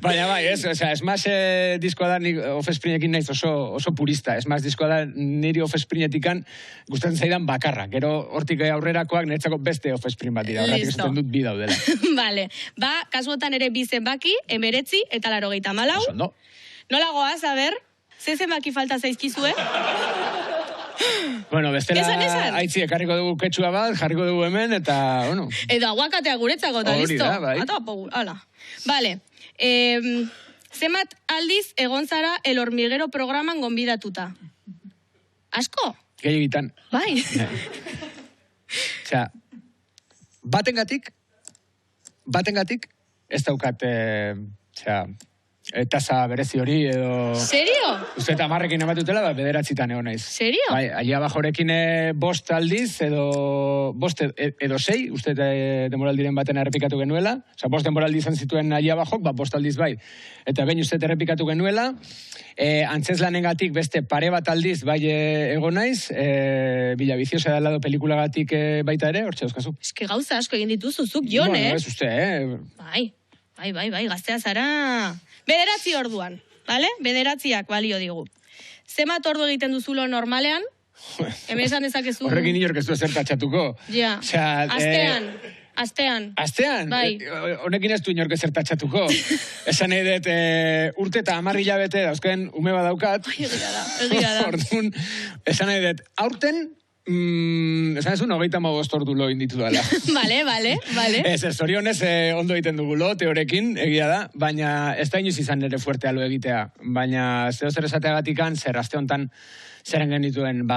Baina bai, ez, Smash diskoa da, nik Offspringekin naiz oso purista. Smash diskoa da, niri Offspringetikan gustatzen zaidan bakarra. Gero, hortik aurrerakoak niretzako beste Offspring bat dira, horretik esaten dut bi daudela. Vale, kasuotan ere bi zenbaki, 19 eta 84. No. Nola goaz, a ber, ze zenbaki falta zaizkizue? Bueno, bestela aitzi ekarriko dugu ketxua bat, jarriko dugu hemen, eta, bueno... Edo aguakatea guretzako, eta listo. Hori da, bai. Hala. Vale, zenbat aldiz egon zara El Hormiguero programan gonbidatuta? Asko? Gehiagitan. Bai. Osea, batengatik, ez daukat, tasa berezi hori edo... Serio? Uste eta 10ekin ematutela, 9 egon naiz. Serio? Bai, aia bajorekin 5 aldiz, edo 6, uste demoraldiren baten errepikatu genuela. Osa, 5 demoraldi izan zituen aia bajok, 5 aldiz bai. Eta behin uste errepikatu genuela, antzeslanengatik beste pare bat aldiz bai egon naiz, Villaviciosa de al lado pelikulagatik baita ere, hortxe euskazu. Eske gauza asko egin dituzuzuk, Jon, Bueno, ez uste, Bai, gaztea zara... 9 orduan, bale? 9ak balio digu. Zemat ordu egiten duzulo normalean? Hemen esan dezakezu... Horrekin inork ez du ezer tatxatuko. Ja, astean. Astean? Bai. Honekin ez du inork ezer tatxatuko. Esan nahi dut, urte eta 10 hilabete dauzken ume badaukat. Egia da. Orduan, esan nahi dut, aurten... esan ez 95 ordu lo inditu dela. Vale. Ez, zorionez ondo egiten dugu lo, teorekin, egia da, baina ez da inoiz izan nire fuertea lo egitea. Baina zeo zer esateagatikan, zer aste honetan zeren genituen,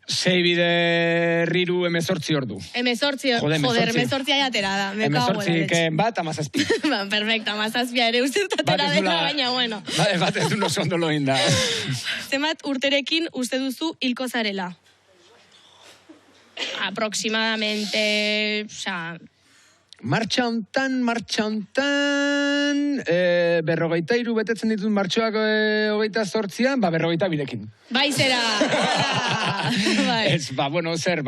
6 bider 3 ordu. 18, joder, 18 aiatera da. Me cago en la leche. 18 bat, 17. Ba, perfecto, 17 ere uste dut atera dela, baina bueno. Bat ez du no ondo lo inda. Zenbat urterekin uste duzu hilko zarela? Aproximadamente, Martxa hontan, 53 betetzen ditut martxoak 28an, 42ekin. Bai zera! Ez, bueno, zer,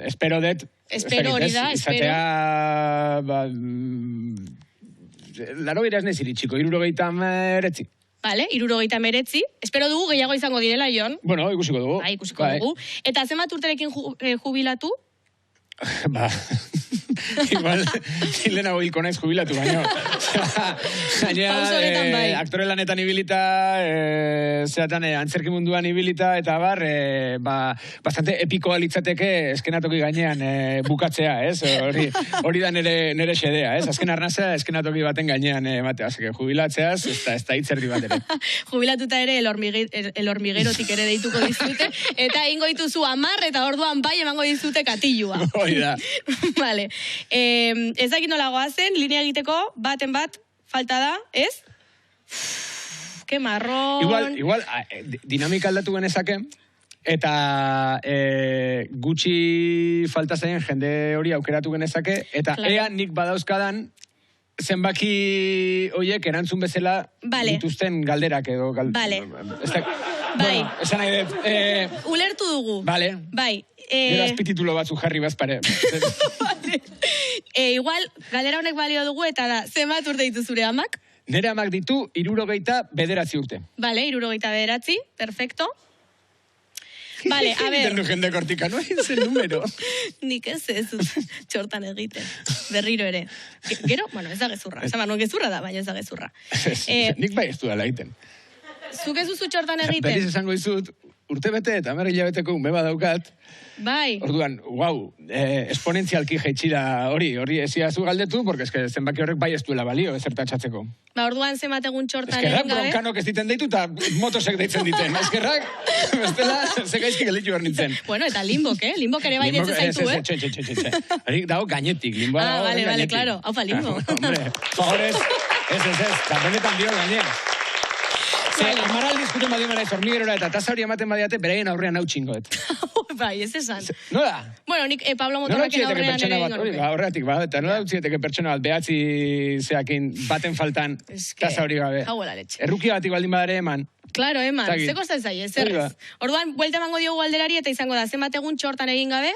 espero dut. Espero hori da, espero. Izatea, laro iraz nahi ziritxiko, 69. Vale, 69. Espero dugu gehiago izango direla, Jon. Bueno, ikusiko dugu. Bai, ikusiko dugu. Eta zenbat urterekin jubilatu? Igual, lehenago hilko naiz jubilatu, baino. Gaina, aktore lanetan ibilita, zeatan antzerki munduan ibilita, eta bastante epikoa litzateke eskenatoki gainean bukatzea, ez? Hori da nere xedea, ez? Azken arnazea eskenatoki baten gainean ematea, jubilatzeaz, ez da hitzerdi bat ere. Jubilatuta ere el hormiguerotik ere deituko dizute, eta ingo dituzu 10 eta orduan bai emango dizute katilua. Hori da. Vale. Ez dakit nola goazen, linea egiteko, baten bat, falta da, ez? Que marron. Igual, dinamika aldatu genezake, eta gutxi falta zaien jende hori aukeratu genezake, eta ea nik badauzkadan zenbaki hoiek erantzun bezala dituzten galderak edo. Vale. Bai. Esan nahi dut. Ulertu dugu. Vale. Bai. Gero azpititulo batzu jarri bazpare. Igual, galdera honek balio dugu, eta da, zenbat urte ditu zure amak? Nere amak ditu 69 urte. Vale, 69, perfecto. Vale, a ver. Tendu jende kortika, no hay ese número. Nik ez txortan egiten. Berriro ere. Gero, bueno, ez da gezurra. Zaba, no gezurra da, baina ez da gezurra. Nik bai ez du dela egiten. Zuk ez duzu txortan egiten? Beriz esango dizut, urte bete eta 10 hilabeteko unbe badaukat. Bai. Orduan, esponentzialki jaitsira hori ezia zu galdetu, porque zenbaki horrek bai ez duela balio, ezertatxatzeko. Orduan zenbat egun txortan egin gabe. Eskerrak bronkanok ez diten deitu eta motosek deitzen diten. Eskerrak, bestela, zekaizki gelditu behar nintzen. Bueno, eta limbok, Limbok ere bai ditzen zaitu, Txe. Hori dago gainetik, limboa dago gainetik. Vale, claro. Haupa, limbo. Hombre, favorez, ez, benetan dio gaine. Amaral diskuten badi mara hormigerora eta tasa hori ematen badiate, beraien aurrean hau txingoet. Bai, ez esan. Nola? Bueno, nik Pablo Motorraken aurrean ere ingo. Horretik, eta nola utzieteke pertsona bat behatzi zeakin baten faltan tasa hori gabe. Hauela letxe. Errukia batik baldin badare eman. Claro, eman. Ze kostan zai, ez errez. Orduan, buelta emango diogu alderari eta izango da, zenbat egun txortan egin gabe?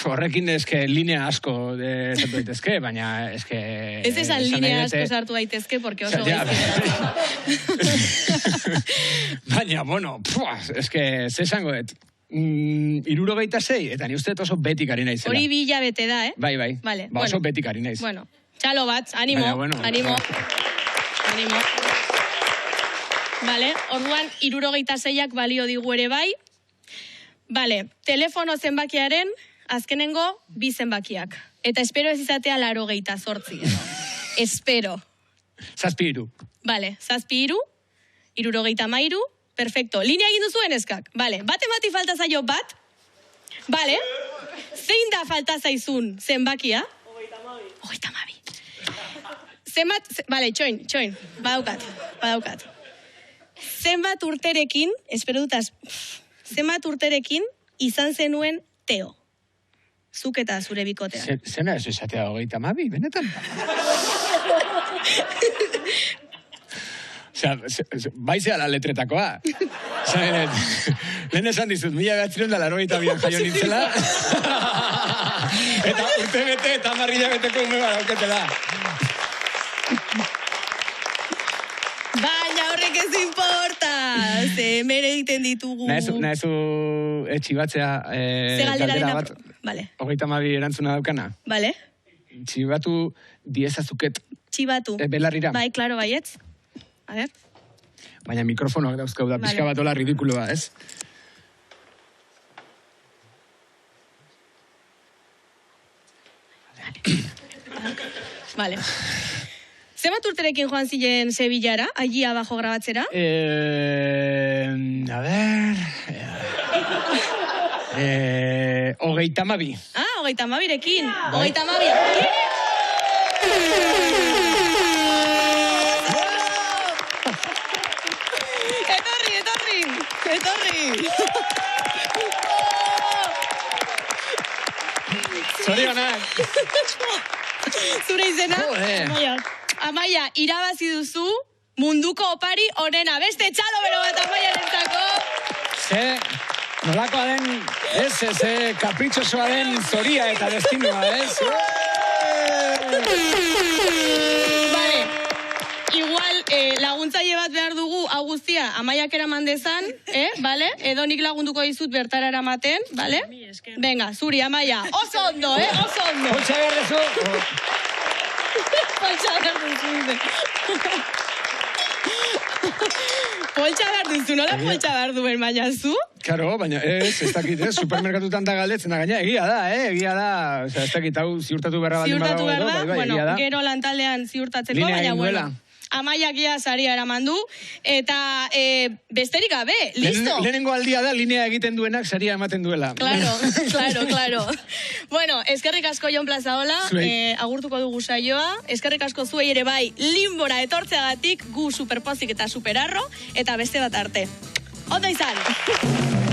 Horrekin linea asko sartu daitezke, baina eske... Ez esan linea asko sartu daitezke, porque oso gaizki. Baina, bueno, eske, ze esango dut. 76, eta ni uste oso betik ari naizela. Hori 2 hilabete da, Bai. Vale, oso betik ari naiz. Bueno, txalo bat, animo. Vale, orduan 76ak balio digu ere bai. Vale, telefono zenbakiaren azkenengo 2 zenbakiak. Eta espero ez izatea 88. Espero. 7. Vale, 7, 73, perfecto. Linea egin duzuen eskak. Vale, bat emati falta zaio bat. Vale. Zein da falta zaizun zenbakia? 32. Zenbat, vale, txoin. Badaukat. Zenbat urterekin, espero dutaz, zenbat urterekin izan zenuen Teo? Zuk eta zure bikotean. Zena ez esatea 32, benetan? Baizea la letretakoa. Lehen esan dizut, 1982an jaio nintzela. Eta urte bete eta 10 hilabeteko ume badauketela. Baina horrek ez importa. Ze mere egiten ditugu. Nahezu txibatzea galdera bat. Vale. 32 erantzuna daukana. Vale. Txibatu diezazuket. Txibatu. Belarrira. Bai, klaro, baietz. A ver. Baina mikrofonoak dauzkau da, pixka bat ola ridikuloa, ez? Vale. Zenbat urterekin joan ziren Sevillara, allí abajo grabatzera? A ver... 32. Ah, 32rekin. 32. Etorri. Zorionak. Zure izena? Amaia, irabazi duzu munduko opari onena. Beste txalo bero bat Amaiarentzako. Nolakoa den, kapritxosoa den zoria eta destinoa, Vale. Igual, laguntzaile bat behar dugu, hau guztia, Amaiak eraman dezan, vale? Edo nik lagunduko dizut bertara eramaten, vale? Venga, zuri, Amaia. Oso ondo, oso ondo. Poltsa behar dezu. Poltsa behar duzu, nola poltsa behar duen, baina zu? Karo, baina ez dakit, supermerkatutan da galdetzen da gaina, egia da, ez dakit, hau ziurtatu berra baldin badago edo, bueno, gero lantaldean ziurtatzeko, baina, bueno. Amaiak ia saria eramandu, eta besterik gabe, listo. Lehenengo aldia da, linea egiten duenak saria ematen duela. Claro. Bueno, eskerrik asko Jon Plazaola, agurtuko dugu saioa, eskerrik asko zuei ere bai, Linbora etortzeagatik, gu superpozik eta superarro, eta beste bat arte. Ondo izan!